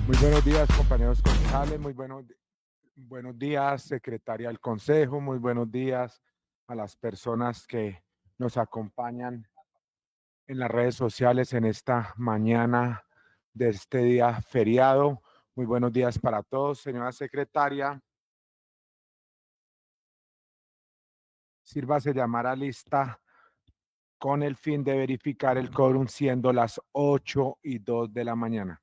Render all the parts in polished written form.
Muy buenos días, compañeros concejales, buenos días, secretaria del Consejo, muy buenos días a las personas que nos acompañan en las redes sociales en esta mañana de este día feriado. Muy buenos días para todos, señora secretaria. Sírvase llamar a lista con el fin de verificar el quórum siendo las 8:02 de la mañana.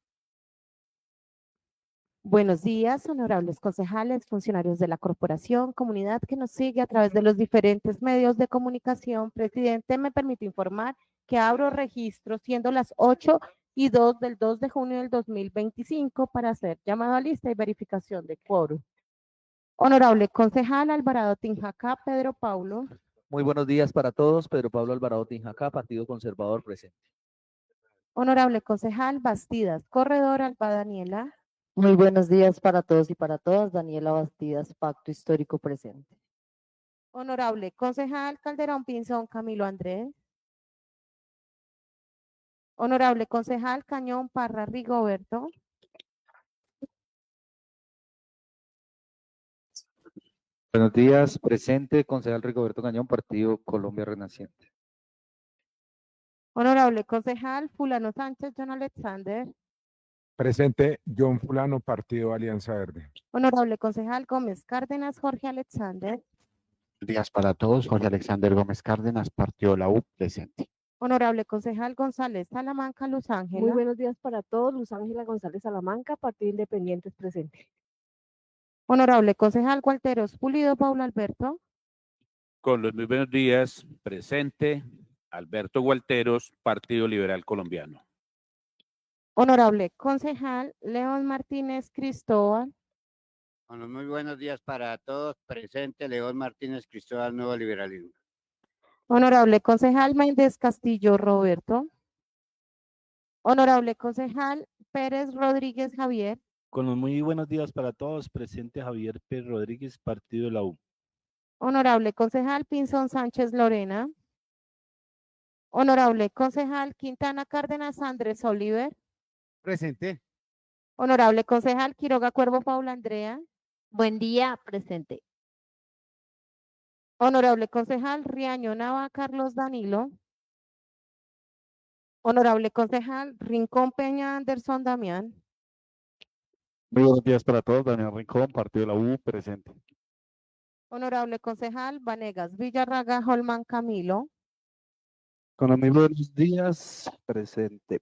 Buenos días, honorables concejales, funcionarios de la corporación, comunidad que nos sigue a través de los diferentes medios de comunicación. Presidente, me permite informar que abro registro siendo las 8:02 del 2 de junio del 2025 para hacer llamado a lista y verificación de quórum. Honorable concejal Alvarado Tinjacá, Pedro Paulo. Muy buenos días para todos. Pedro Pablo Alvarado Tinjacá, Partido Conservador, presente. Honorable concejal Bastidas, corredor Alba Daniela. Muy buenos días para todos y para todas. Daniela Bastidas, Pacto Histórico, presente. Honorable concejal Calderón Pinzón Camilo Andrés. Honorable concejal Cañón Parra Rigoberto. Buenos días, presente, concejal Rigoberto Cañón, Partido Colombia Renaciente. Honorable concejal Fulano Sánchez John Alexander. Presente, John Fulano, Partido Alianza Verde. Honorable concejal Gómez Cárdenas Jorge Alexander. Buenos días para todos. Jorge Alexander Gómez Cárdenas, Partido La U, presente. Honorable concejal González Salamanca Luz Ángela. Muy buenos días para todos. Luz Ángela González Salamanca, Partido Independientes, presente. Honorable concejal Gualteros Pulido Paulo Alberto. Con los muy buenos días, presente, Alberto Gualteros, Partido Liberal Colombiano. Honorable concejal León Martínez Cristóbal. Con los muy buenos días para todos, presente León Martínez Cristóbal, Nuevo Liberalismo. Honorable concejal Méndez Castillo Roberto. Honorable concejal Pérez Rodríguez Javier. Con los muy buenos días para todos, presente Javier Pérez Rodríguez, Partido de la U. Honorable concejal Pinzón Sánchez Lorena. Honorable concejal Quintana Cárdenas Andrés Oliver. Presente. Honorable concejal Quiroga Cuervo Paula Andrea. Buen día, presente. Honorable concejal Riaño Nava Carlos Danilo. Honorable concejal Rincón Peña Anderson Damián. Muy buenos días para todos. Daniel Rincón, Partido de la U, presente. Honorable concejal Vanegas Villarraga Holman Camilo. Con los muy buenos días, presente.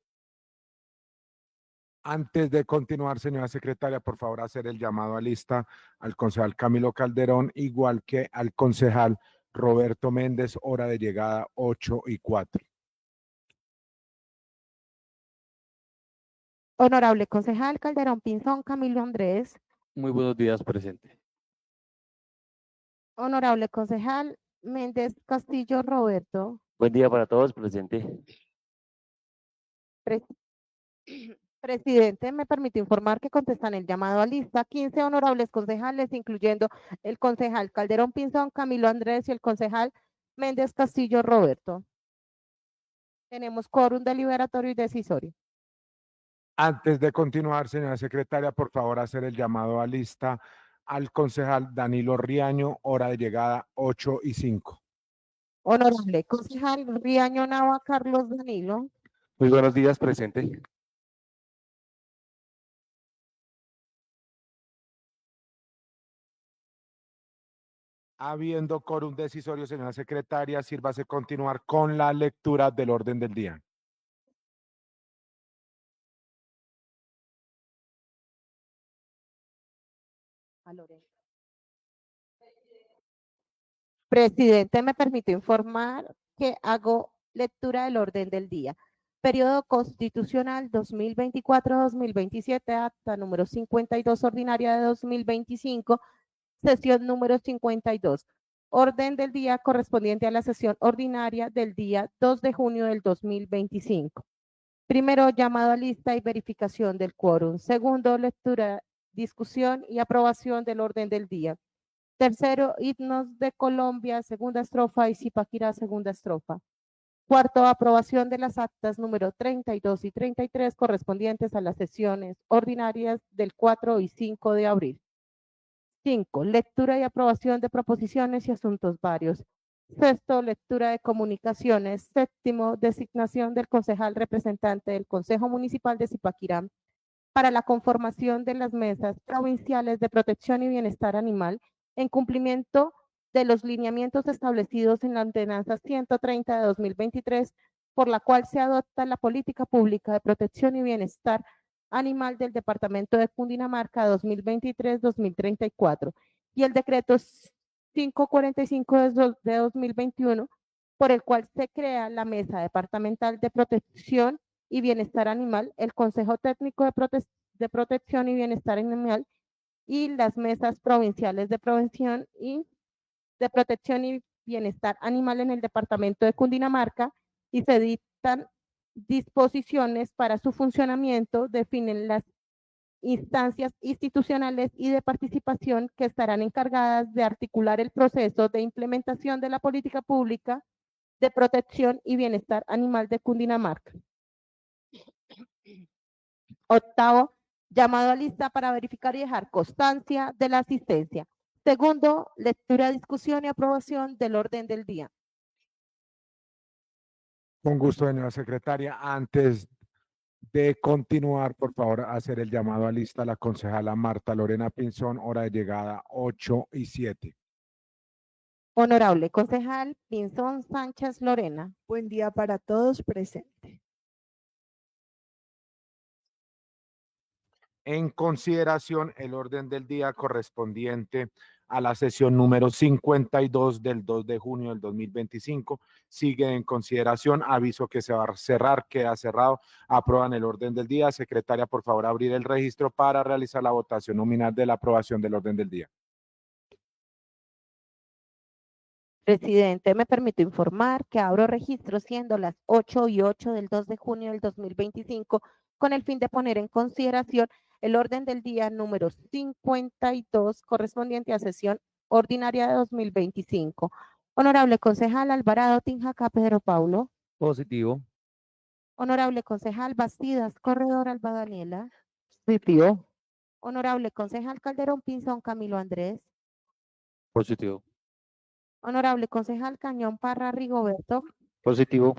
Antes de continuar, señora secretaria, por favor, hacer el llamado a lista al concejal Camilo Calderón, igual que al concejal Roberto Méndez, hora de llegada 8:04. Honorable concejal Calderón Pinzón Camilo Andrés. Muy buenos días, presente. Honorable concejal Méndez Castillo Roberto. Buen día para todos, presente. Pres- Presidente, me permite informar que contestan el llamado a lista 15 honorables concejales, incluyendo el concejal Calderón Pinzón Camilo Andrés y el concejal Méndez Castillo Roberto. Tenemos quórum deliberatorio y decisorio. Antes de continuar, señora secretaria, por favor, hacer el llamado a lista al concejal Danilo Riaño, hora de llegada 8:05. Honorable concejal Riaño Nava Carlos Danilo. Muy buenos días, presente. Habiendo quórum decisorio, señora secretaria, sírvase continuar con la lectura del orden del día. Presidente, me permite informar que hago lectura del orden del día. Periodo constitucional 2024-2027, acta número 52, ordinaria de 2025, sesión número 52. Orden del día correspondiente a la sesión ordinaria del día 2 de junio del 2025. Primero, llamado a lista y verificación del quórum. Segundo, lectura, discusión y aprobación del orden del día. Tercero, himnos de Colombia, segunda estrofa y Zipaquirá, segunda estrofa. Cuarto, aprobación de las actas número 32 y 33 correspondientes a las sesiones ordinarias del 4 y 5 de abril. 5. Lectura y aprobación de proposiciones y asuntos varios. Sexto, lectura de comunicaciones. Séptimo, designación del concejal representante del Consejo Municipal de Zipaquirá para la conformación de las mesas provinciales de protección y bienestar animal en cumplimiento de los lineamientos establecidos en la ordenanza 130 de 2023, por la cual se adopta la política pública de protección y bienestar animal del Departamento de Cundinamarca 2023-2034 y el decreto 545 de 2021, por el cual se crea la Mesa Departamental de Protección y Bienestar Animal, el Consejo Técnico de Protección y Bienestar Animal y las mesas provinciales de prevención y de protección y bienestar animal en el departamento de Cundinamarca, y se dictan disposiciones para su funcionamiento, definen las instancias institucionales y de participación que estarán encargadas de articular el proceso de implementación de la política pública de protección y bienestar animal de Cundinamarca. Octavo, llamado a lista para verificar y dejar constancia de la asistencia. Segundo, lectura, discusión y aprobación del orden del día. Con gusto, señora secretaria. Antes de continuar, por favor, hacer el llamado a lista a la concejala Marta Lorena Pinzón, hora de llegada 8:07. Honorable concejal Pinzón Sánchez Lorena. Buen día para todos, presente. En consideración, el orden del día correspondiente a la sesión número 52 del 2 de junio del 2025 sigue en consideración. Aviso que se va a cerrar, queda cerrado. Aprueban el orden del día. Secretaria, por favor, abrir el registro para realizar la votación nominal de la aprobación del orden del día. Presidente, me permito informar que abro registro siendo las 8:08 del 2 de junio del 2025 con el fin de poner en consideración el orden del día número 52 correspondiente a sesión ordinaria de 2025. Honorable concejal Alvarado Tinjaca Pedro Paulo. Positivo. Honorable concejal Bastidas Corredor Alba Daniela. Positivo. Honorable concejal Calderón Pinzón Camilo Andrés. Positivo. Honorable concejal Cañón Parra Rigoberto. Positivo.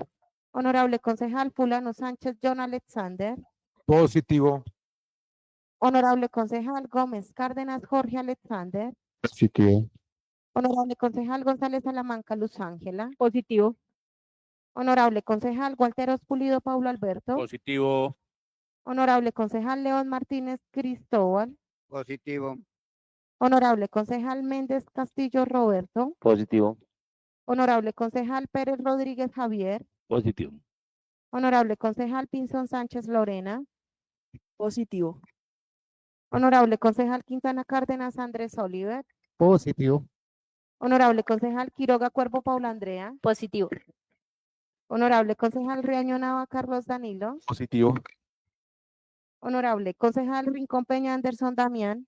Honorable concejal Fulano Sánchez John Alexander. Positivo. Honorable concejal Gómez Cárdenas Jorge Alexander. Positivo. Honorable concejal González Salamanca Luz Ángela. Positivo. Honorable concejal Gualteros Pulido Paulo Alberto. Positivo. Honorable concejal León Martínez Cristóbal. Positivo. Honorable concejal Méndez Castillo Roberto. Positivo. Honorable concejal Pérez Rodríguez Javier. Positivo. Honorable concejal Pinzón Sánchez Lorena. Positivo. Honorable concejal Quintana Cárdenas Andrés Oliver. Positivo. Honorable concejal Quiroga Cuervo Paula Andrea. Positivo. Honorable concejal Riaño Nava Carlos Danilo. Positivo. Honorable concejal Rincón Peña Anderson Damián.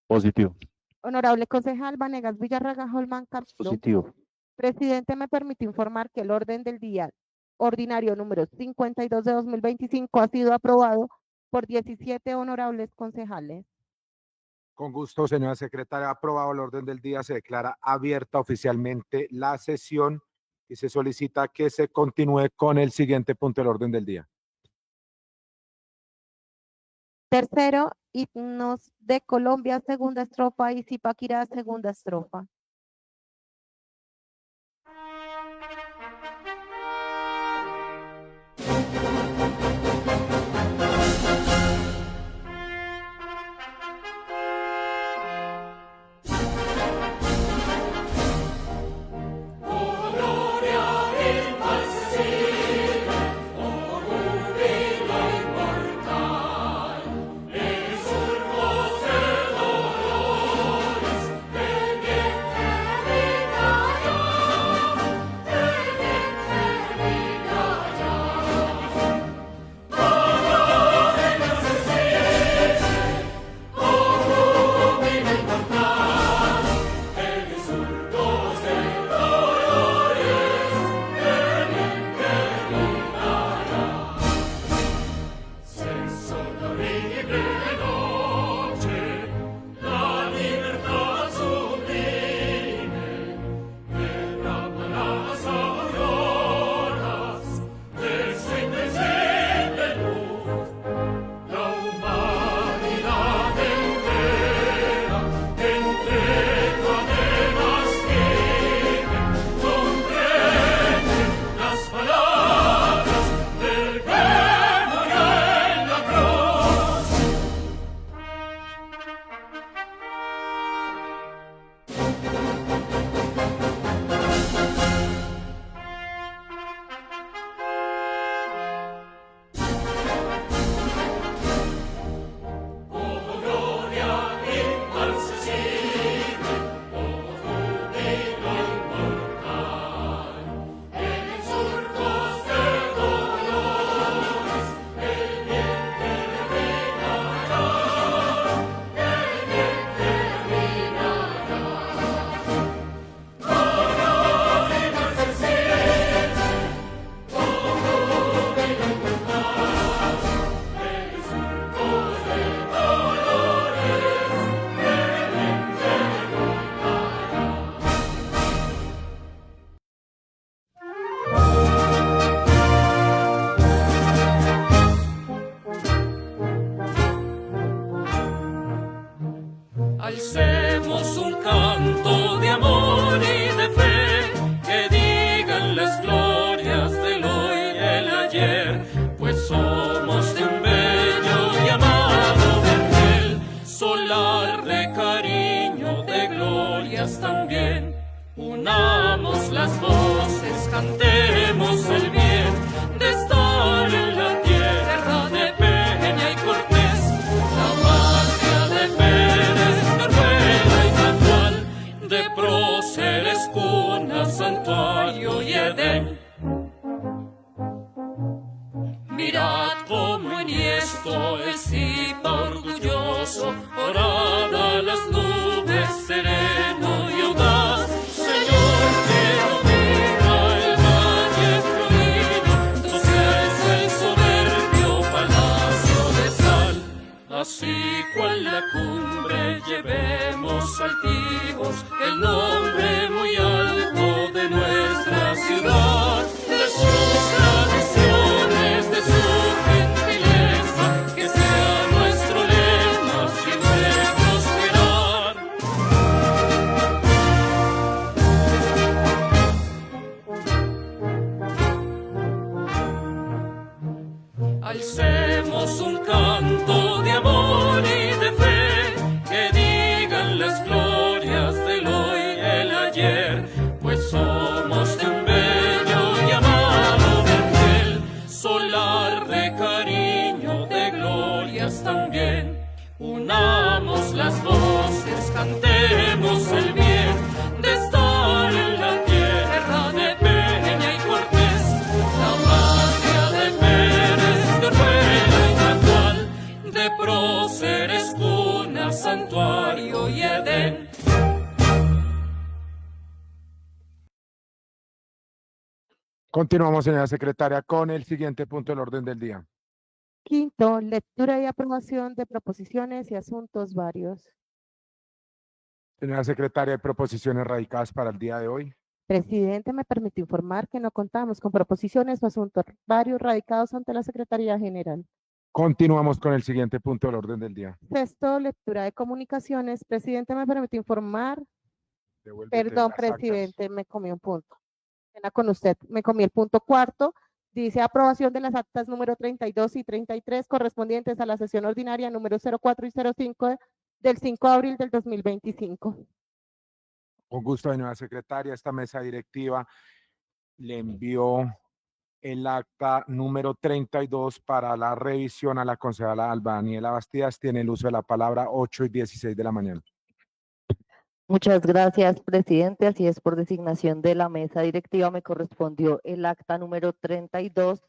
Positivo. Honorable concejal Vanegas Villarraga Holman Carlos. Positivo. Presidente, me permite informar que el orden del día ordinario número 52 de 2025 ha sido aprobado por 17 honorables concejales. Con gusto, señora secretaria. Aprobado el orden del día. Se declara abierta oficialmente la sesión y se solicita que se continúe con el siguiente punto del orden del día. Tercero, himnos de Colombia, segunda estrofa, y Zipaquirá, segunda estrofa. Alcemos un canto de amor y de fe, que digan las glorias del hoy y el ayer, pues somos de un bello y amado vergel, solar de cariño, de glorias también. Unamos las voces, cantemos el bien de estar en la tierra de Peña y Cortés, la patria de Pérez, de Rueda y Manuel, de Próceres, Cuna, Santuario y Edén. Mirad cómo enhiesto el Zipa orgulloso, orada a las nubes, sereno y audaz. Señor, que domina el valle fluido, donde alza el soberbio palacio de sal. Así cual la cumbre llevemos altivos el nombre muy alto de nuestra ciudad, de sus tradiciones, de su gentileza, que sea nuestro lema siempre prosperar. Alcemos Edén. Unamos las voces, cantemos el bien de estar en la tierra de Peña y Cortés, la patria de Pérez, de Rueda y Nacual, de próceres, cuna, santuario y Edén. Continuamos, señora secretaria, con el siguiente punto del orden del día. Quinto, lectura y aprobación de proposiciones y asuntos varios. Señora secretaria, hay proposiciones radicadas para el día de hoy. Presidente, me permite informar que no contamos con proposiciones o asuntos varios radicados ante la Secretaría General. Continuamos con el siguiente punto del orden del día. Sexto, lectura de comunicaciones. Presidente, me permite informar. Devuélvete Perdón, las actas. presidente, me comí un punto. Pena con usted, me comí el punto cuarto. Dice aprobación de las actas número 32 y 33 correspondientes a la sesión ordinaria número 04 y 05 del 5 de abril del 2025. Con gusto, señora secretaria, esta mesa directiva le envió el acta número 32 para la revisión a la concejala Alba Daniela Bastidas. Tiene el uso de la palabra 8 y 16 de la mañana. Muchas gracias, presidente. Así es, por designación de la mesa directiva me correspondió el acta número 32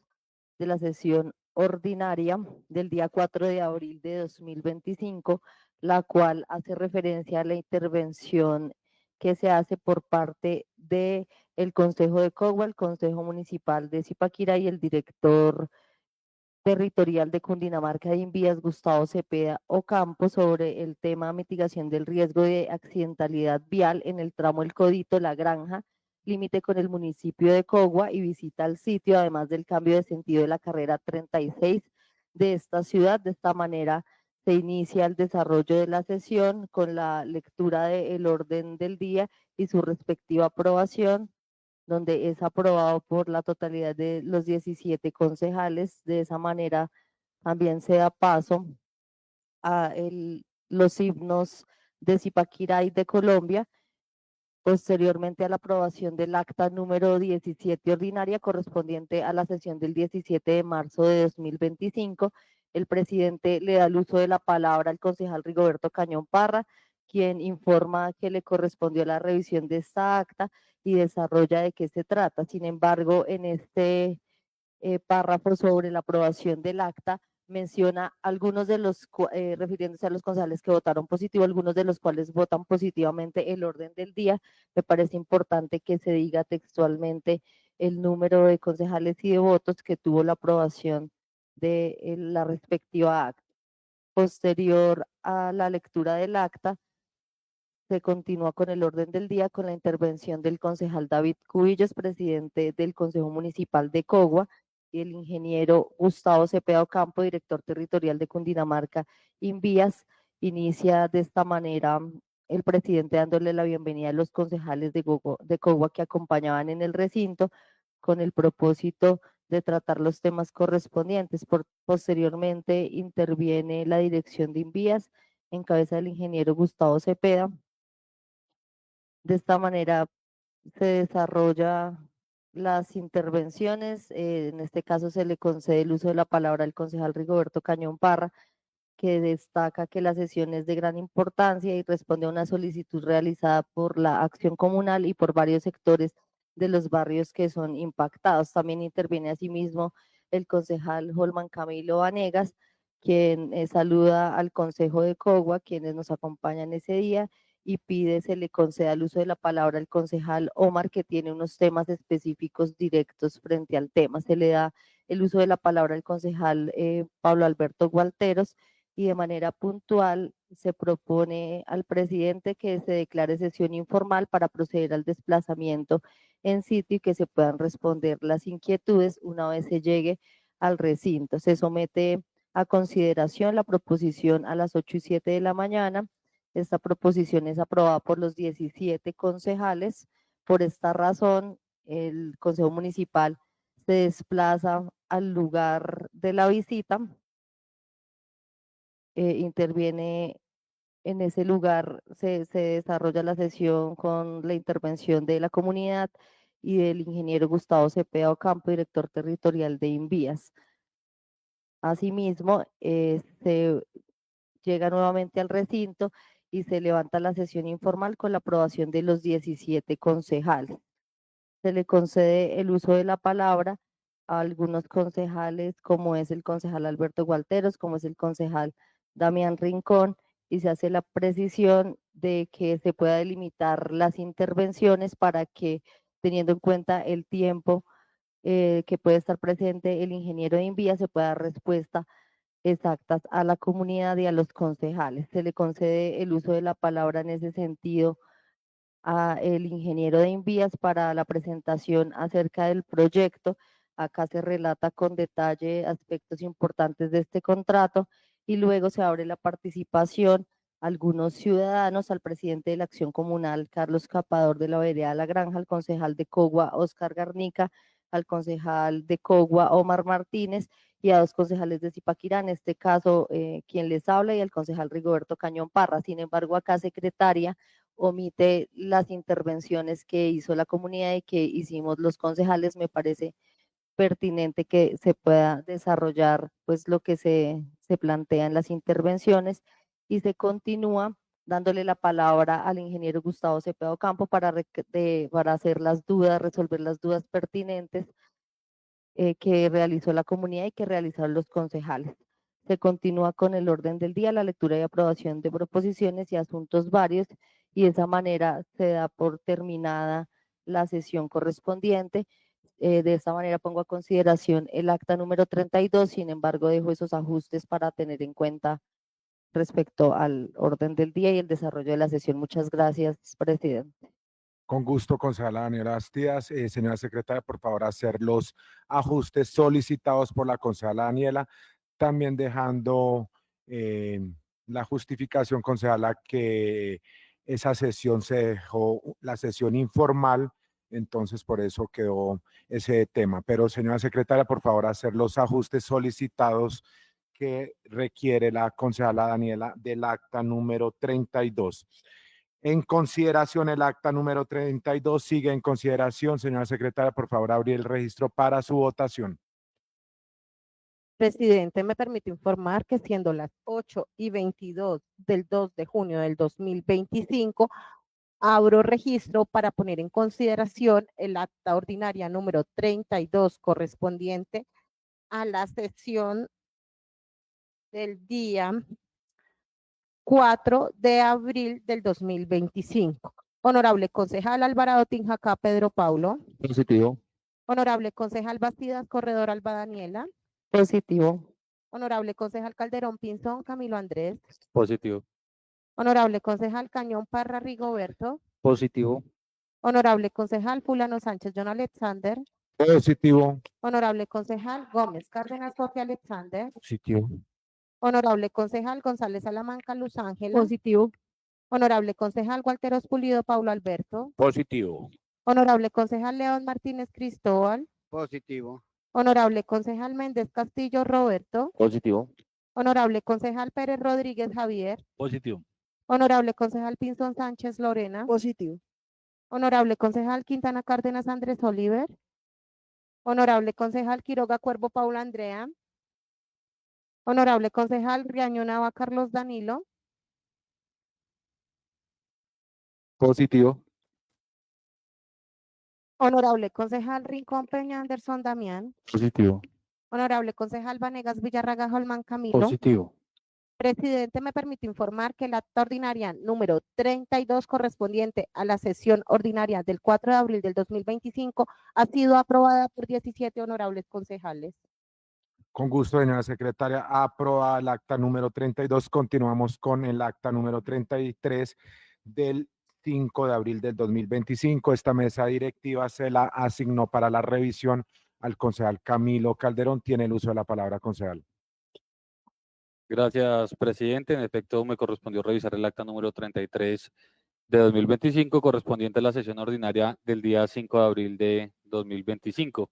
de la sesión ordinaria del día 4 de abril de 2025, la cual hace referencia a la intervención que se hace por parte del Consejo de Cogua, el Consejo Municipal de Zipaquirá y el director territorial de Cundinamarca de Invías, Gustavo Cepeda Ocampo, sobre el tema mitigación del riesgo de accidentalidad vial en el tramo El Codito, La Granja, límite con el municipio de Cogua, y visita al sitio, además del cambio de sentido de la carrera 36 de esta ciudad. De esta manera se inicia el desarrollo de la sesión con la lectura del orden del día y su respectiva aprobación, donde es aprobado por la totalidad de los 17 concejales. De esa manera también se da paso a los himnos de Zipaquirá y de Colombia. Posteriormente a la aprobación del acta número 17 ordinaria correspondiente a la sesión del 17 de marzo de 2025, el presidente le da el uso de la palabra al concejal Rigoberto Cañón Parra, quien informa que le correspondió la revisión de esta acta y desarrolla de qué se trata. Sin embargo, en este párrafo sobre la aprobación del acta, menciona algunos de los, refiriéndose a los concejales que votaron positivo, algunos de los cuales votan positivamente el orden del día. Me parece importante que se diga textualmente el número de concejales y de votos que tuvo la aprobación de la respectiva acta. Posterior a la lectura del acta, se continúa con el orden del día con la intervención del concejal David Cubillos, presidente del Consejo Municipal de Cogua, y el ingeniero Gustavo Cepeda Ocampo, director territorial de Cundinamarca Invías. Inicia de esta manera el presidente dándole la bienvenida a los concejales de Cogua que acompañaban en el recinto, con el propósito de tratar los temas correspondientes. Posteriormente interviene la dirección de Invías en cabeza del ingeniero Gustavo Cepeda. De esta manera se desarrolla las intervenciones. En este caso se le concede el uso de la palabra al concejal Rigoberto Cañón Parra, que destaca que la sesión es de gran importancia y responde a una solicitud realizada por la Acción Comunal y por varios sectores de los barrios que son impactados. También interviene asimismo el concejal Holman Camilo Vanegas, quien saluda al Consejo de Cogua, quienes nos acompañan ese día, y pide se le conceda el uso de la palabra al concejal Omar, que tiene unos temas específicos directos frente al tema. Se le da el uso de la palabra al concejal Pablo Alberto Gualteros, y de manera puntual se propone al presidente que se declare sesión informal para proceder al desplazamiento en sitio y que se puedan responder las inquietudes una vez se llegue al recinto. Se somete a consideración la proposición a las 8:07 de la mañana. Esta proposición es aprobada por los 17 concejales. Por esta razón, el Consejo Municipal se desplaza al lugar de la visita, interviene en ese lugar, se desarrolla la sesión con la intervención de la comunidad y del ingeniero Gustavo Cepeda Ocampo, director territorial de Invías. Asimismo, se llega nuevamente al recinto y se levanta la sesión informal con la aprobación de los 17 concejales. Se le concede el uso de la palabra a algunos concejales, como es el concejal Alberto Gualteros, como es el concejal Damián Rincón, y se hace la precisión de que se pueda delimitar las intervenciones para que, teniendo en cuenta el tiempo que puede estar presente el ingeniero de Invías, se pueda dar respuesta exactas a la comunidad y a los concejales. Se le concede el uso de la palabra en ese sentido a el ingeniero de Invías para la presentación acerca del proyecto. Acá se relata con detalle aspectos importantes de este contrato y luego se abre la participación a algunos ciudadanos, al presidente de la Acción Comunal, Carlos Capador de la Vereda La Granja, al concejal de Cogua, Oscar Garnica, al concejal de Cogua, Omar Martínez, y a 2 concejales de Zipaquirá, en este caso quien les habla, y el concejal Rigoberto Cañón Parra. Sin embargo, acá secretaria omite las intervenciones que hizo la comunidad y que hicimos los concejales. Me parece pertinente que se pueda desarrollar pues lo que se plantea en las intervenciones, y se continúa dándole la palabra al ingeniero Gustavo Cepeda Ocampo para hacer las dudas, resolver las dudas pertinentes que realizó la comunidad y que realizaron los concejales. Se continúa con el orden del día, la lectura y aprobación de proposiciones y asuntos varios, y de esa manera se da por terminada la sesión correspondiente. De esta manera pongo a consideración el acta número 32, sin embargo dejo esos ajustes para tener en cuenta respecto al orden del día y el desarrollo de la sesión. Muchas gracias, presidente. Con gusto, concejala Daniela Bastidas. Señora secretaria, por favor, hacer los ajustes solicitados por la concejala Daniela, también dejando la justificación, concejala, que esa sesión se dejó, la sesión informal, entonces por eso quedó ese tema. Pero, señora secretaria, por favor, hacer los ajustes solicitados que requiere la concejala Daniela del acta número 32. En consideración, el acta número 32 sigue en consideración. Señora secretaria, por favor, abrir el registro para su votación. Presidente, me permite informar que siendo las 8:22 del 2 de junio del 2025, abro registro para poner en consideración el acta ordinaria número 32 correspondiente a la sesión del día 4 de abril del 2025. Honorable concejal Alvarado Tinjacá Pedro Paulo. Positivo. Honorable concejal Bastidas Corredor Alba Daniela. Positivo. Honorable concejal Calderón Pinzón Camilo Andrés. Positivo. Honorable concejal Cañón Parra Rigoberto. Positivo. Honorable concejal Fulano Sánchez John Alexander. Positivo. Honorable concejal Gómez Cárdenas Sofía Alexander. Positivo. Honorable concejal González Salamanca Luz Ángela. Positivo. Honorable concejal Gualteros Pulido Paulo Alberto. Positivo. Honorable concejal León Martínez Cristóbal. Positivo. Honorable concejal Méndez Castillo Roberto. Positivo. Honorable concejal Pérez Rodríguez Javier. Positivo. Honorable concejal Pinzón Sánchez Lorena. Positivo. Honorable concejal Quintana Cárdenas Andrés Oliver. Honorable concejal Quiroga Cuervo Paula Andrea. Honorable concejal Riaño Nava Carlos Danilo. Positivo. Honorable concejal Rincón Peña Anderson Damián. Positivo. Honorable concejal Vanegas Villarraga Holman Camilo. Positivo. Presidente, me permite informar que la acta ordinaria número 32 correspondiente a la sesión ordinaria del 4 de abril del 2025 ha sido aprobada por 17 honorables concejales. Con gusto, señora secretaria. Aprobada el acta número 32. Continuamos con el acta número 33 del 5 de abril del 2025. Esta mesa directiva se la asignó para la revisión al concejal Camilo Calderón. Tiene el uso de la palabra, concejal. Gracias, presidente. En efecto, me correspondió revisar el acta número 33 de 2025, correspondiente a la sesión ordinaria del día 5 de abril de 2025.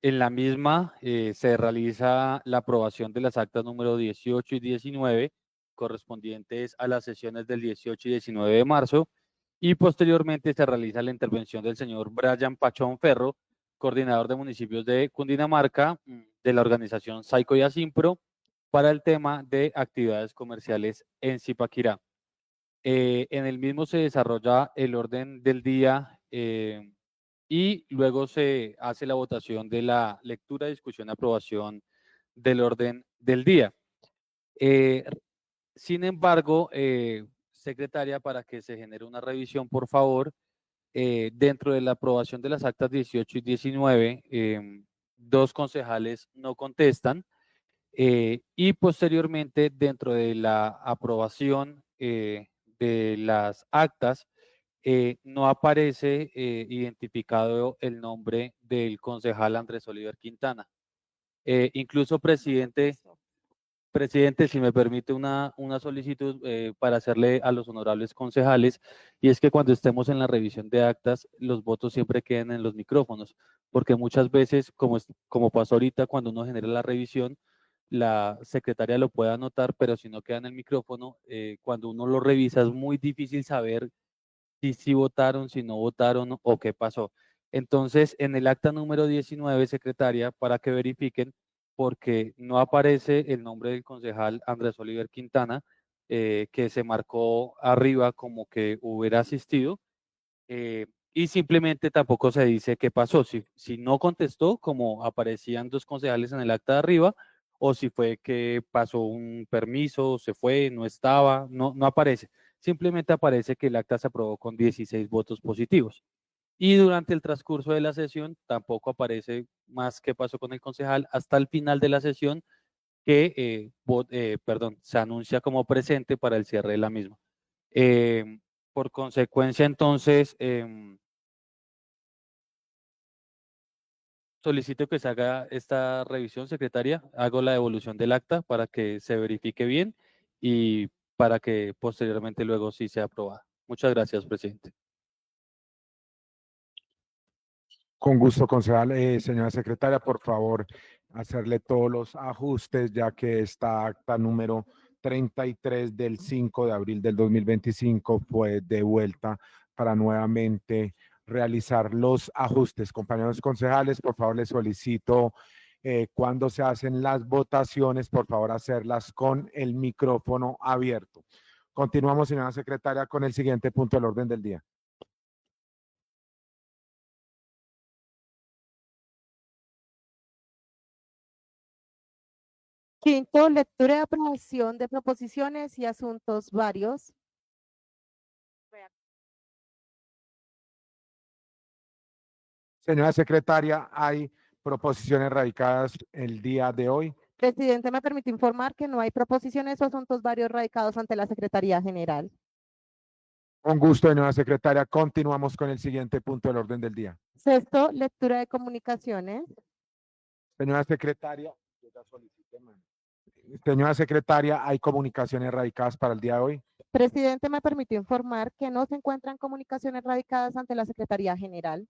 En la misma se realiza la aprobación de las actas número 18 y 19, correspondientes a las sesiones del 18 y 19 de marzo, y posteriormente se realiza la intervención del señor Brian Pachón Ferro, coordinador de municipios de Cundinamarca, de la organización Saico y Asimpro, para el tema de actividades comerciales en Zipaquirá. En el mismo se desarrolla el orden del día y luego se hace la votación de la lectura, discusión, aprobación del orden del día. Sin embargo, secretaria, para que se genere una revisión, por favor, dentro de la aprobación de las actas 18 y 19, 2 concejales no contestan y posteriormente dentro de la aprobación de las actas no aparece identificado el nombre del concejal Andrés Oliver Quintana. Incluso, presidente, si me permite una solicitud para hacerle a los honorables concejales, y es que cuando estemos en la revisión de actas, los votos siempre queden en los micrófonos, porque muchas veces, como pasó ahorita, cuando uno genera la revisión, la secretaria lo puede anotar, pero si no queda en el micrófono, cuando uno lo revisa es muy difícil saber si votaron, si no votaron o qué pasó. Entonces, en el acta número 19, secretaria, para que verifiquen, porque no aparece el nombre del concejal Andrés Oliver Quintana, que se marcó arriba como que hubiera asistido, y simplemente tampoco se dice qué pasó, si no contestó, como aparecían 2 concejales en el acta de arriba, o si fue que pasó un permiso, se fue, no estaba, no aparece. Simplemente aparece que el acta se aprobó con 16 votos positivos. Y durante el transcurso de la sesión tampoco aparece más qué pasó con el concejal hasta el final de la sesión que, se anuncia como presente para el cierre de la misma. Por consecuencia, entonces, solicito que se haga esta revisión, secretaria. Hago la devolución del acta para que se verifique bien y para que posteriormente luego sí sea aprobada. Muchas gracias, presidente. Con gusto, concejal. Señora secretaria, por favor, hacerle todos los ajustes, ya que esta acta número 33 del 5 de abril del 2025 fue devuelta para nuevamente realizar los ajustes. Compañeros concejales, por favor, les solicito cuando se hacen las votaciones, por favor, hacerlas con el micrófono abierto. Continuamos, señora secretaria, con el siguiente punto del orden del día. Quinto, lectura y aprobación de proposiciones y asuntos varios. Señora secretaria, hay proposiciones radicadas el día de hoy. Presidente, me permite informar que no hay proposiciones o asuntos varios radicados ante la Secretaría General. Con gusto, señora secretaria. Continuamos con el siguiente punto del orden del día. Sexto, lectura de comunicaciones. Señora secretaria, yo ya solicité, señora secretaria, hay comunicaciones radicadas para el día de hoy. Presidente, me permite informar que no se encuentran comunicaciones radicadas ante la Secretaría General.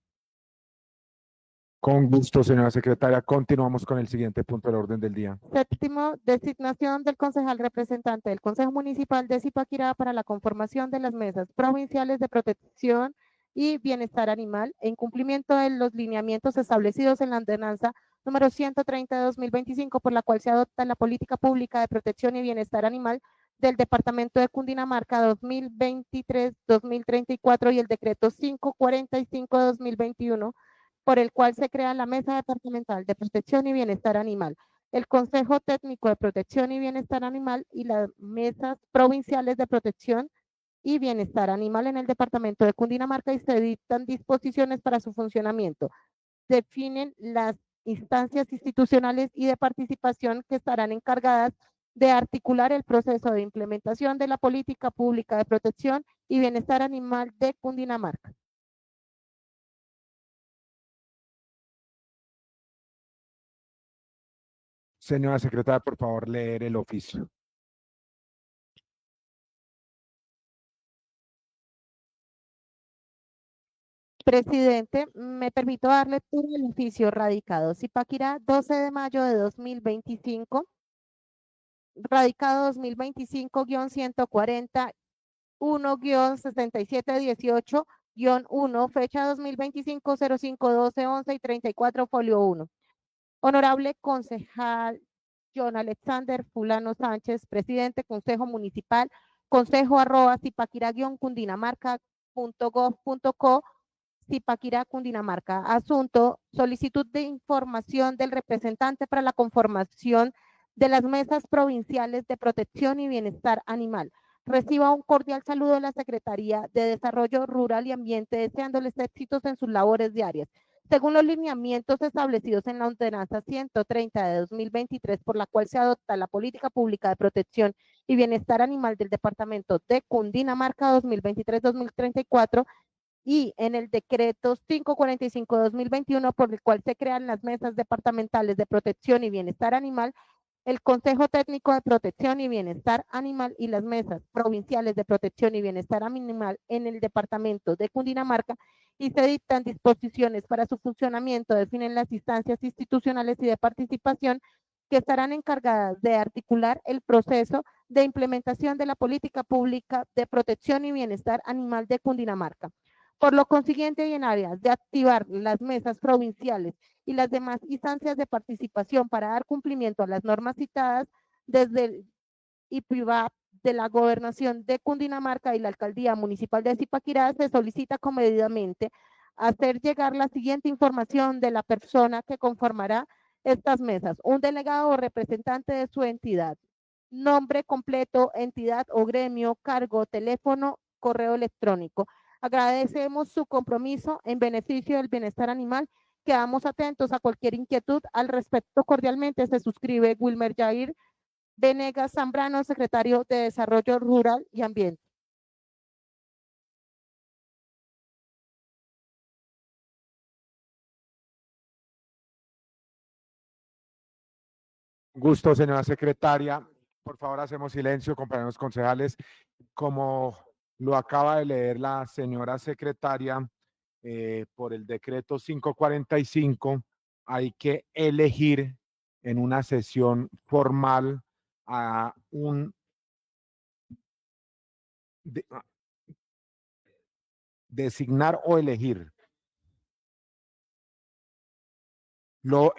Con gusto, señora secretaria. Continuamos con el siguiente punto del orden del día. Séptimo, designación del concejal representante del Consejo Municipal de Zipaquirá para la conformación de las mesas provinciales de protección y bienestar animal en cumplimiento de los lineamientos establecidos en la ordenanza número 130 de 2025, por la cual se adopta la política pública de protección y bienestar animal del Departamento de Cundinamarca 2023-2034 y el decreto 545 de 2021, por el cual se crea la Mesa Departamental de Protección y Bienestar Animal, el Consejo Técnico de Protección y Bienestar Animal y las Mesas Provinciales de Protección y Bienestar Animal en el Departamento de Cundinamarca, y se dictan disposiciones para su funcionamiento. Definen las instancias institucionales y de participación que estarán encargadas de articular el proceso de implementación de la política pública de protección y bienestar animal de Cundinamarca. Señora secretaria, por favor, leer el oficio. Presidente, me permito dar lectura del oficio radicado Zipaquirá, 12 de mayo de 2025, radicado 2025-140-1-6718-1, fecha 2025, 05, 12, 11 y 34, folio 1. Honorable concejal John Alexander Fulano Sánchez, presidente, Consejo Municipal, consejo@zipaquirá-cundinamarca.gov.co, Zipaquirá, Cundinamarca. Asunto: solicitud de información del representante para la conformación de las mesas provinciales de protección y bienestar animal. Reciba un cordial saludo de la Secretaría de Desarrollo Rural y Ambiente, deseándoles éxitos en sus labores diarias. Según los lineamientos establecidos en la Ordenanza 130 de 2023, por la cual se adopta la Política Pública de Protección y Bienestar Animal del Departamento de Cundinamarca 2023-2034, y en el decreto 545-2021, por el cual se crean las mesas departamentales de protección y bienestar animal, el Consejo Técnico de Protección y Bienestar Animal y las mesas provinciales de protección y bienestar animal en el departamento de Cundinamarca, y se dictan disposiciones para su funcionamiento, definen las instancias institucionales y de participación que estarán encargadas de articular el proceso de implementación de la política pública de protección y bienestar animal de Cundinamarca. Por lo consiguiente, y en áreas de activar las mesas provinciales y las demás instancias de participación para dar cumplimiento a las normas citadas desde el IPIVAP de la Gobernación de Cundinamarca y la Alcaldía Municipal de Zipaquirá, se solicita comedidamente hacer llegar la siguiente información de la persona que conformará estas mesas: un delegado o representante de su entidad, nombre completo, entidad o gremio, cargo, teléfono, correo electrónico. Agradecemos su compromiso en beneficio del bienestar animal. Quedamos atentos a cualquier inquietud al respecto. Cordialmente se suscribe Wilmer Jair Venegas Zambrano, secretario de Desarrollo Rural y Ambiente. Gusto, señora secretaria. Por favor, hacemos silencio, compañeros concejales. Como lo acaba de leer la señora secretaria, por el decreto 545, hay que elegir en una sesión formal a designar o elegir. Lo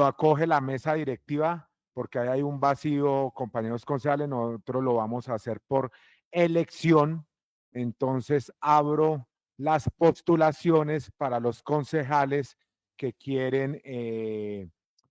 acoge la mesa directiva, porque ahí hay un vacío, compañeros concejales. Nosotros lo vamos a hacer por elección. Entonces abro las postulaciones para los concejales que quieren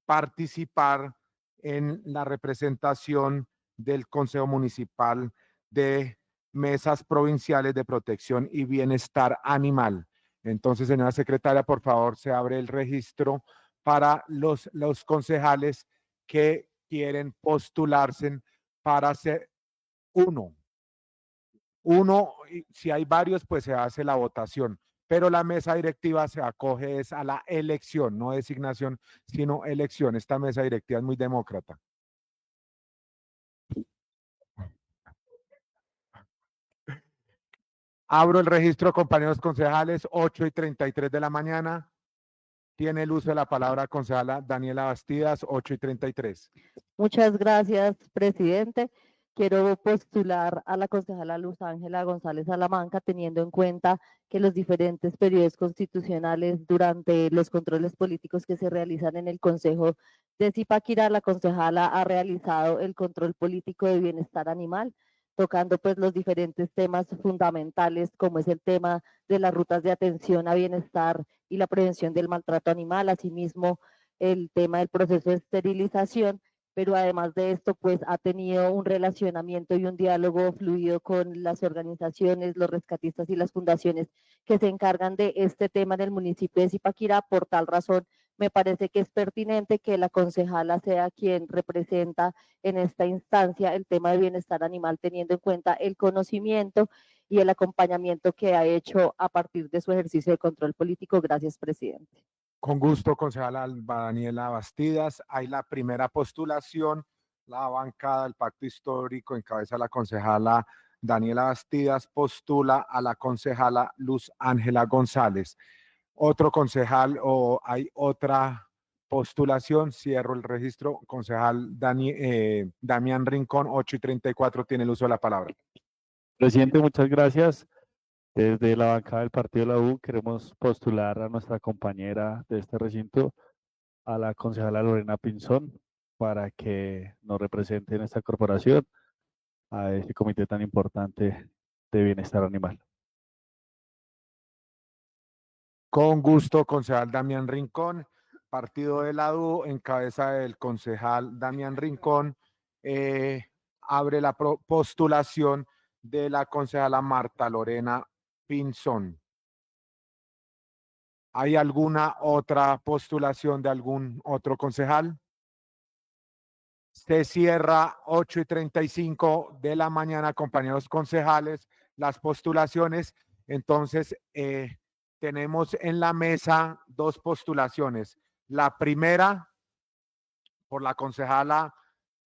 participar en la representación del Consejo Municipal de Mesas Provinciales de Protección y Bienestar Animal. Entonces, señora secretaria, por favor, se abre el registro para los concejales que quieren postularse para ser uno. Y si hay varios, pues se hace la votación. Pero la mesa directiva se acoge es a la elección, no designación, sino elección. Esta mesa directiva es muy demócrata. Abro el registro, compañeros concejales, 8:33 de la mañana. Tiene el uso de la palabra concejala Daniela Bastidas, 8:33. Muchas gracias, presidente. Quiero postular a la concejala Luz Ángela González Salamanca, teniendo en cuenta que los diferentes periodos constitucionales durante los controles políticos que se realizan en el Consejo de Zipaquirá, la concejala ha realizado el control político de bienestar animal, tocando pues los diferentes temas fundamentales, como es el tema de las rutas de atención a bienestar y la prevención del maltrato animal, asimismo el tema del proceso de esterilización, pero además de esto, pues ha tenido un relacionamiento y un diálogo fluido con las organizaciones, los rescatistas y las fundaciones que se encargan de este tema en el municipio de Zipaquirá. Por tal razón, me parece que es pertinente que la concejala sea quien representa en esta instancia el tema de bienestar animal, teniendo en cuenta el conocimiento y el acompañamiento que ha hecho a partir de su ejercicio de control político. Gracias, presidente. Con gusto, concejala Daniela Bastidas. Hay la primera postulación, la bancada del Pacto Histórico, encabeza la concejala Daniela Bastidas, postula a la concejala Luz Ángela González. Otro concejal o hay otra postulación, cierro el registro. Concejal Damián Rincón, 8:34, tiene el uso de la palabra. Presidente, muchas gracias. Desde la bancada del Partido de la U queremos postular a nuestra compañera de este recinto, a la concejala Lorena Pinzón, para que nos represente en esta corporación a ese comité tan importante de bienestar animal. Con gusto, concejal Damián Rincón. Partido de la U, en cabeza del concejal Damián Rincón, abre la postulación de la concejala Marta Lorena Pinzón. ¿Hay alguna otra postulación de algún otro concejal? Se cierra 8:35 de la mañana, compañeros concejales, las postulaciones. Entonces, tenemos en la mesa dos postulaciones. La primera, por la concejala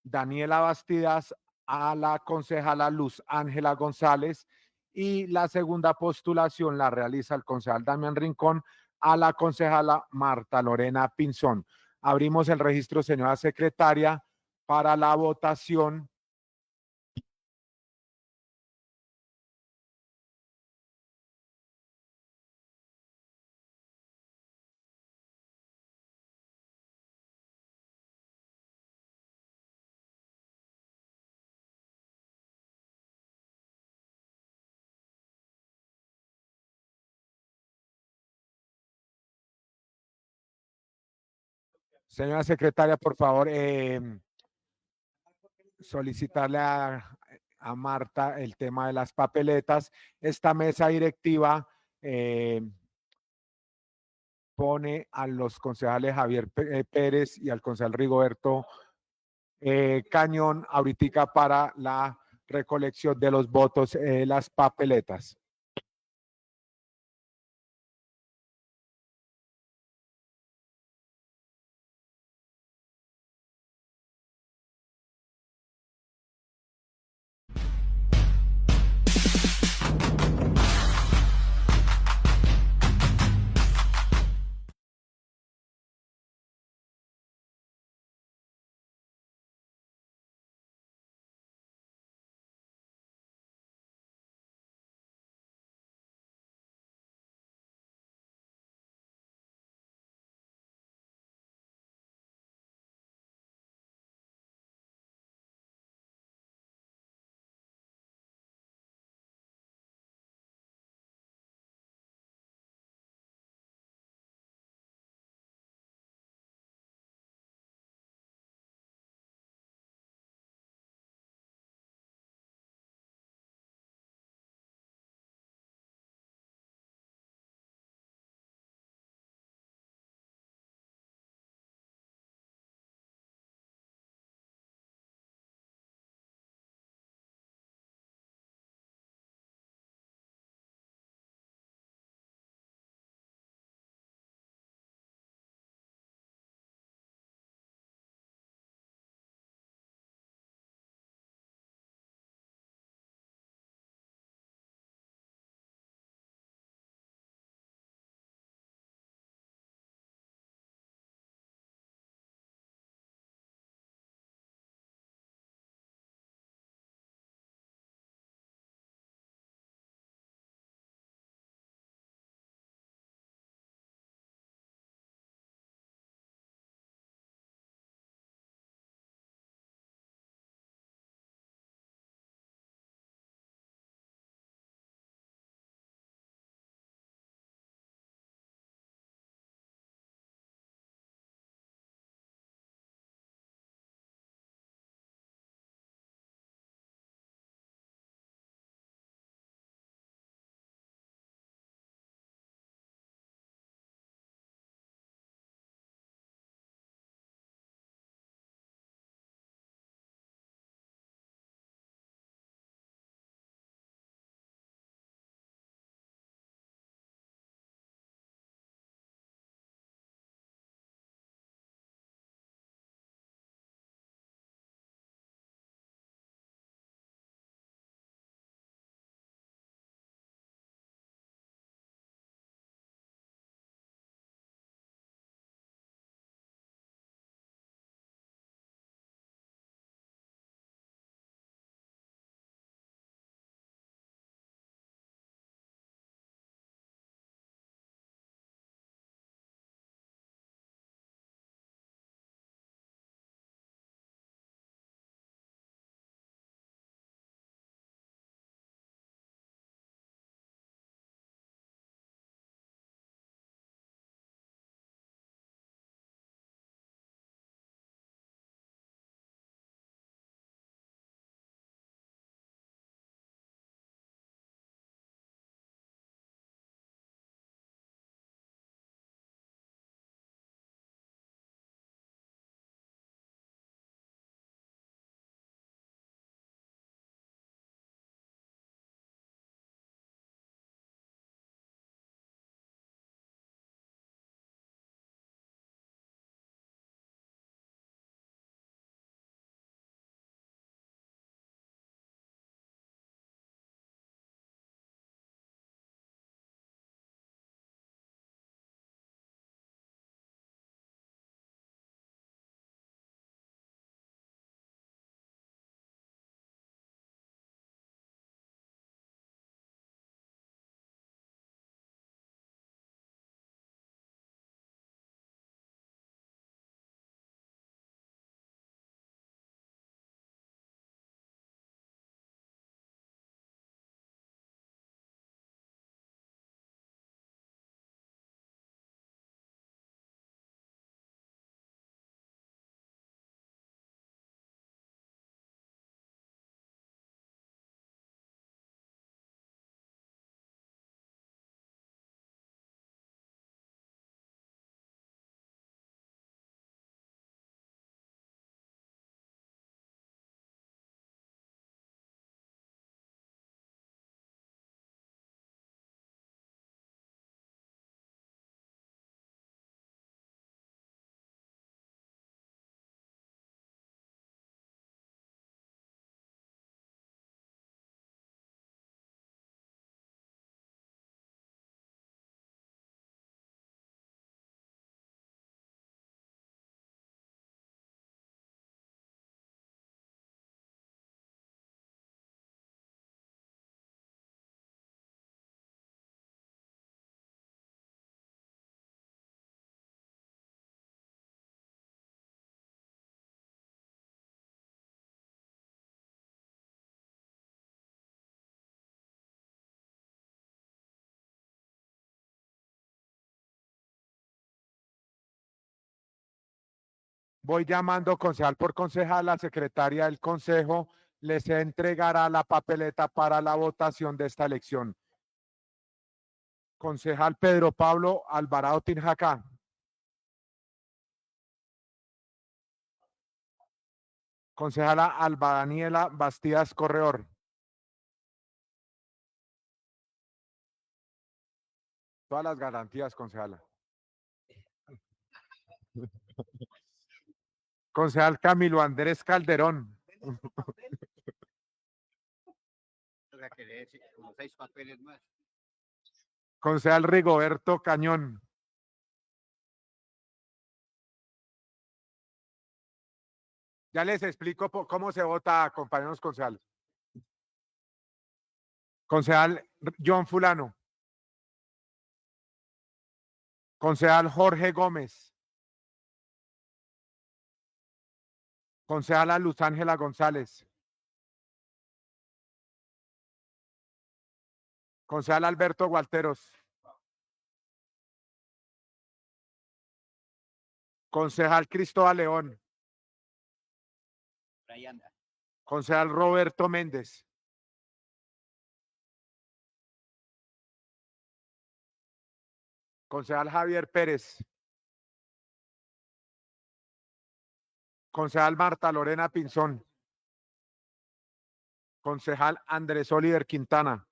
Daniela Bastidas a la concejala Luz Ángela González, y la segunda postulación la realiza el concejal Damián Rincón a la concejala Marta Lorena Pinzón. Abrimos el registro, señora secretaria, para la votación. Señora secretaria, por favor, solicitarle a Marta el tema de las papeletas. Esta mesa directiva pone a los concejales Javier Pérez y al concejal Rigoberto Cañón ahorita para la recolección de los votos, las papeletas. Voy llamando concejal por concejal. La secretaria del consejo les entregará la papeleta para la votación de esta elección. Concejal Pedro Pablo Alvarado Tinjacá. Concejala Alba Daniela Bastidas Corredor. Todas las garantías, concejala. Concejal Camilo Andrés Calderón. O sea, que le como 6 papeles más. Concejal Rigoberto Cañón. Ya les explico cómo se vota, compañeros concejales. Concejal John Fulano. Concejal Jorge Gómez. Concejala Luz Ángela González. Concejal Alberto Gualteros. Concejal Cristóbal León. Por ahí anda. Concejal Roberto Méndez. Concejal Javier Pérez. Concejal Marta Lorena Pinzón. Concejal Andrés Oliver Quintana.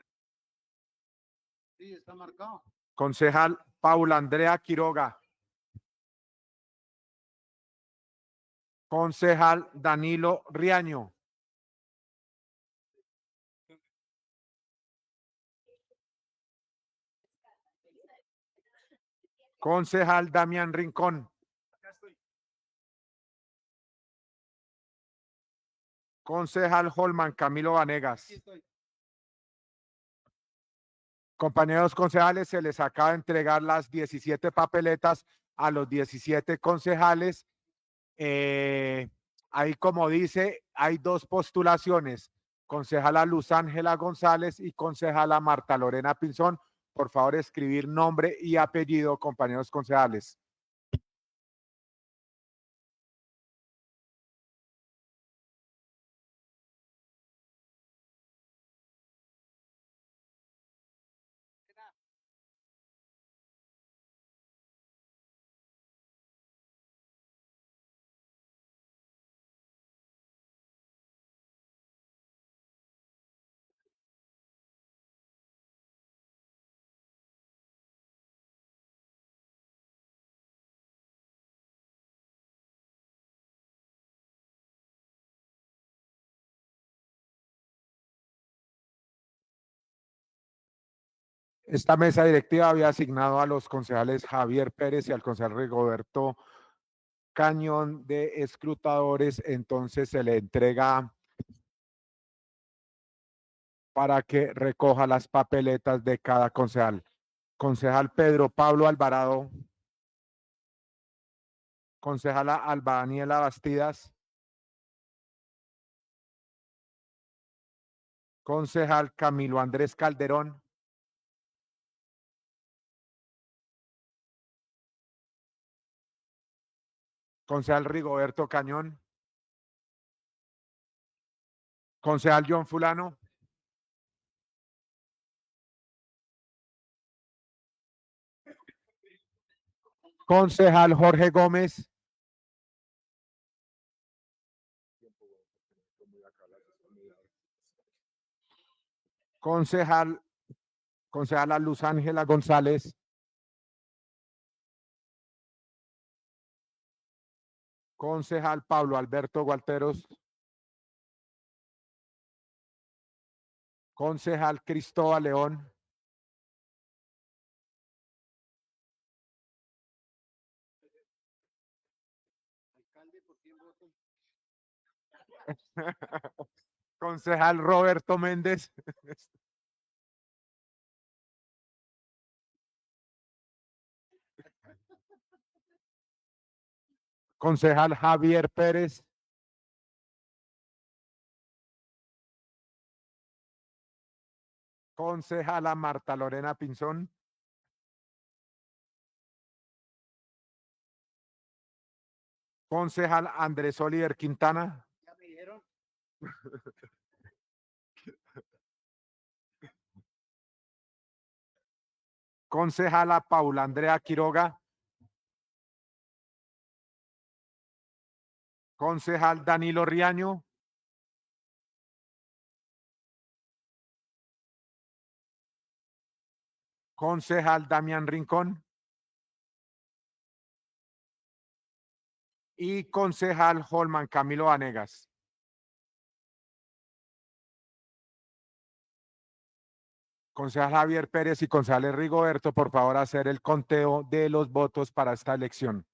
Sí, está marcado. Concejal Paula Andrea Quiroga. Concejal Danilo Riaño. Concejal Damián Rincón. Concejal Holman Camilo Vanegas. Compañeros concejales, se les acaba de entregar las 17 papeletas a los 17 concejales. Ahí, como dice, hay 2 postulaciones. Concejala Luz Ángela González y concejala Marta Lorena Pinzón. Por favor, escribir nombre y apellido, compañeros concejales. Esta mesa directiva había asignado a los concejales Javier Pérez y al concejal Rigoberto Cañón de escrutadores, entonces se le entrega para que recoja las papeletas de cada concejal. Concejal Pedro Pablo Alvarado. Concejala Alba Daniela Bastidas. Concejal Camilo Andrés Calderón. Concejal Rigoberto Cañón. Concejal John Fulano. Concejal Jorge Gómez. Concejala Luz Ángela González. Concejal Pablo Alberto Gualteros. Concejal Cristóbal León. Concejal Roberto Méndez. Concejal Javier Pérez. Concejala Marta Lorena Pinzón. Concejal Andrés Oliver Quintana. Concejala Paula Andrea Quiroga. Concejal Danilo Riaño. Concejal Damián Rincón. Y concejal Holman Camilo Vanegas. Concejal Javier Pérez y concejal Rigoberto, por favor, hacer el conteo de los votos para esta elección.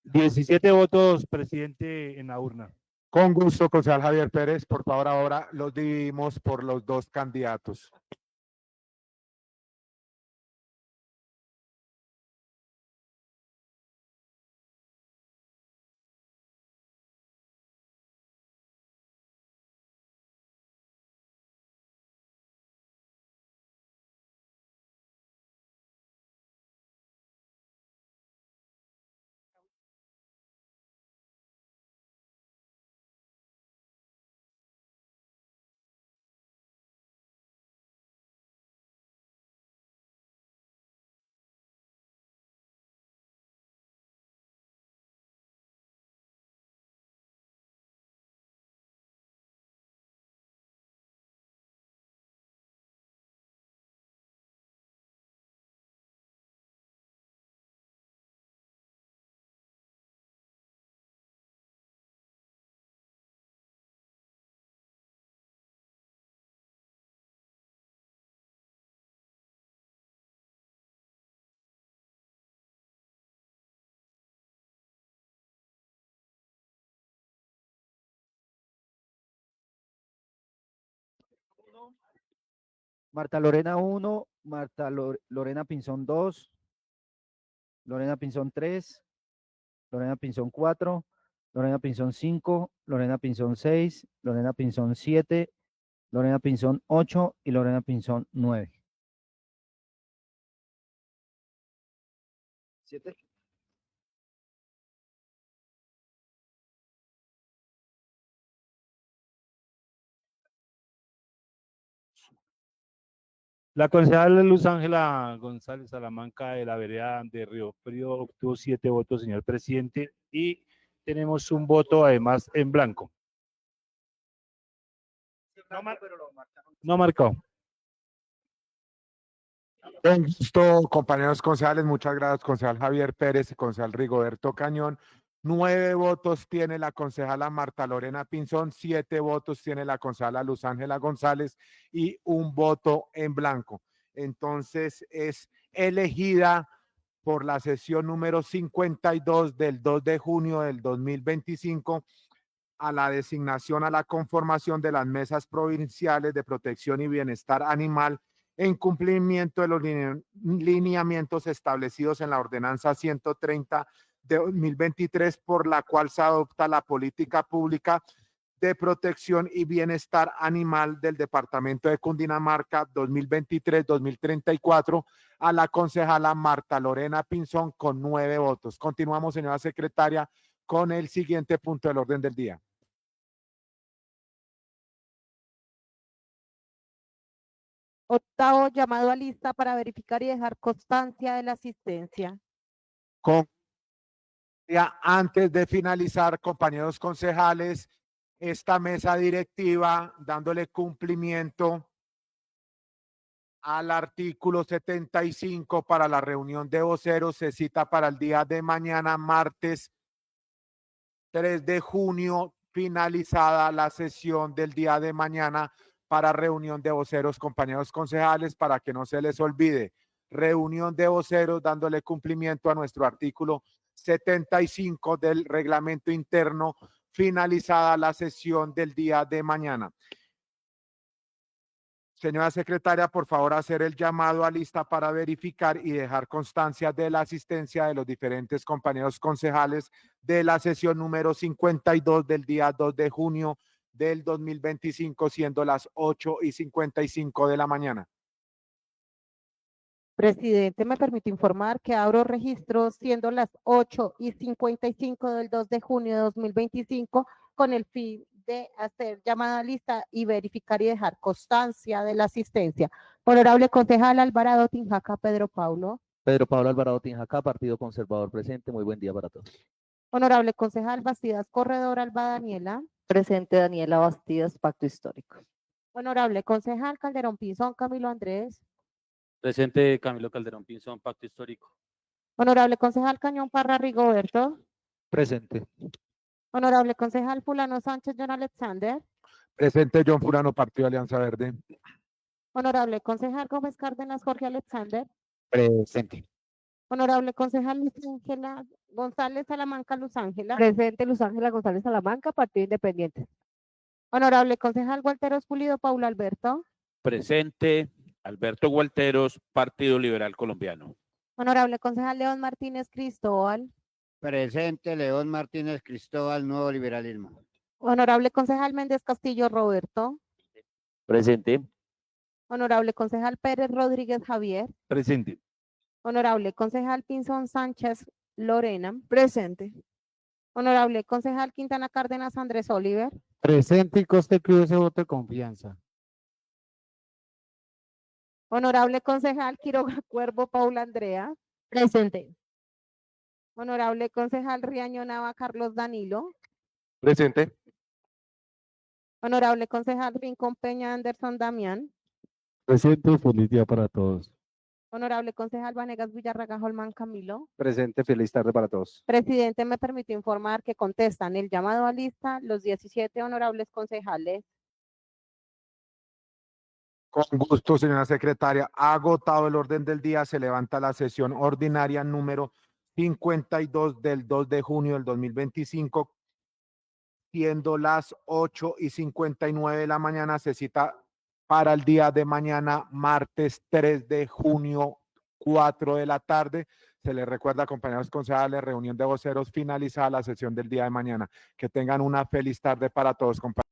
¿17 votos, presidente, en la urna? Con gusto, concejal Javier Pérez. Por favor, ahora los dividimos por los dos candidatos. Marta Lorena 1, Lorena Pinzón 2, Lorena Pinzón 3, Lorena Pinzón 4, Lorena Pinzón 5, Lorena Pinzón 6, Lorena Pinzón 7, Lorena Pinzón 8 y Lorena Pinzón 9. ¿7? La concejal Luz Ángela González Salamanca de la vereda de Río Frío obtuvo 7 votos, señor presidente, y tenemos un voto además en blanco. No marcó. Con gusto, compañeros concejales, muchas gracias, concejal Javier Pérez y concejal Rigoberto Cañón. 9 votos tiene la concejala Marta Lorena Pinzón, 7 votos tiene la concejala Luz Ángela González y 1 voto en blanco. Entonces es elegida por la sesión número 52 del 2 de junio del 2025 a la designación a la conformación de las mesas provinciales de protección y bienestar animal en cumplimiento de los lineamientos establecidos en la ordenanza 130 de 2023, por la cual se adopta la política pública de protección y bienestar animal del departamento de Cundinamarca 2023-2034 a la concejala Marta Lorena Pinzón con 9 votos. Continuamos, señora secretaria, con el siguiente punto del orden del día. Octavo, llamado a lista para verificar y dejar constancia de la asistencia. Antes de finalizar, compañeros concejales, esta mesa directiva, dándole cumplimiento al artículo 75 para la reunión de voceros, se cita para el día de mañana, martes 3 de junio, finalizada la sesión del día de mañana para reunión de voceros, compañeros concejales, para que no se les olvide. Reunión de voceros dándole cumplimiento a nuestro artículo 75 del reglamento interno, finalizada la sesión del día de mañana. Señora secretaria, por favor, hacer el llamado a lista para verificar y dejar constancia de la asistencia de los diferentes compañeros concejales de la sesión número 52 del día 2 de junio del 2025, siendo las 8:55 de la mañana. Presidente, me permite informar que abro registro siendo las 8:55 del 2 de junio de 2025 con el fin de hacer llamada a lista y verificar y dejar constancia de la asistencia. Honorable concejal Alvarado Tinjaca, Pedro Paulo. Pedro Pablo Alvarado Tinjaca, Partido Conservador presente. Muy buen día para todos. Honorable concejal Bastidas Corredor Alba Daniela. Presente Daniela Bastidas, Pacto Histórico. Honorable concejal Calderón Pinzón Camilo Andrés. Presente Camilo Calderón Pinzón, Pacto Histórico. Honorable concejal Cañón Parra Rigoberto. Presente. Honorable concejal Fulano Sánchez John Alexander. Presente John Fulano, Partido Alianza Verde. Honorable concejal Gómez Cárdenas Jorge Alexander. Presente. Honorable concejal Luz Ángela González Salamanca Luz Ángela. Presente Luz Ángela González Salamanca, Partido Independiente. Honorable concejal Gualteros Pulido Paulo Alberto. Presente Alberto Gualteros, Partido Liberal Colombiano. Honorable concejal León Martínez Cristóbal. Presente León Martínez Cristóbal, Nuevo Liberalismo. Honorable concejal Méndez Castillo Roberto. Presente. Honorable concejal Pérez Rodríguez Javier. Presente. Honorable concejal Pinzón Sánchez Lorena. Presente. Honorable concejal Quintana Cárdenas Andrés Oliver. Presente y Coste Cruz, voto de confianza. Honorable concejal Quiroga Cuervo Paula Andrea. Presente. Honorable concejal Riaño Nava Carlos Danilo. Presente. Honorable concejal Rincón Peña Anderson Damián. Presente, feliz día para todos. Honorable concejal Vanegas Villarraga Holman Camilo. Presente, feliz tarde para todos. Presidente, me permite informar que contestan el llamado a lista los 17 honorables concejales. Con gusto, señora secretaria. Agotado el orden del día, se levanta la sesión ordinaria número 52 del 2 de junio del 2025, siendo las 8:59 de la mañana. Se cita para el día de mañana, martes 3 de junio, 4 de la tarde. Se les recuerda, compañeros concejales, reunión de voceros finalizada la sesión del día de mañana. Que tengan una feliz tarde para todos, compañeros.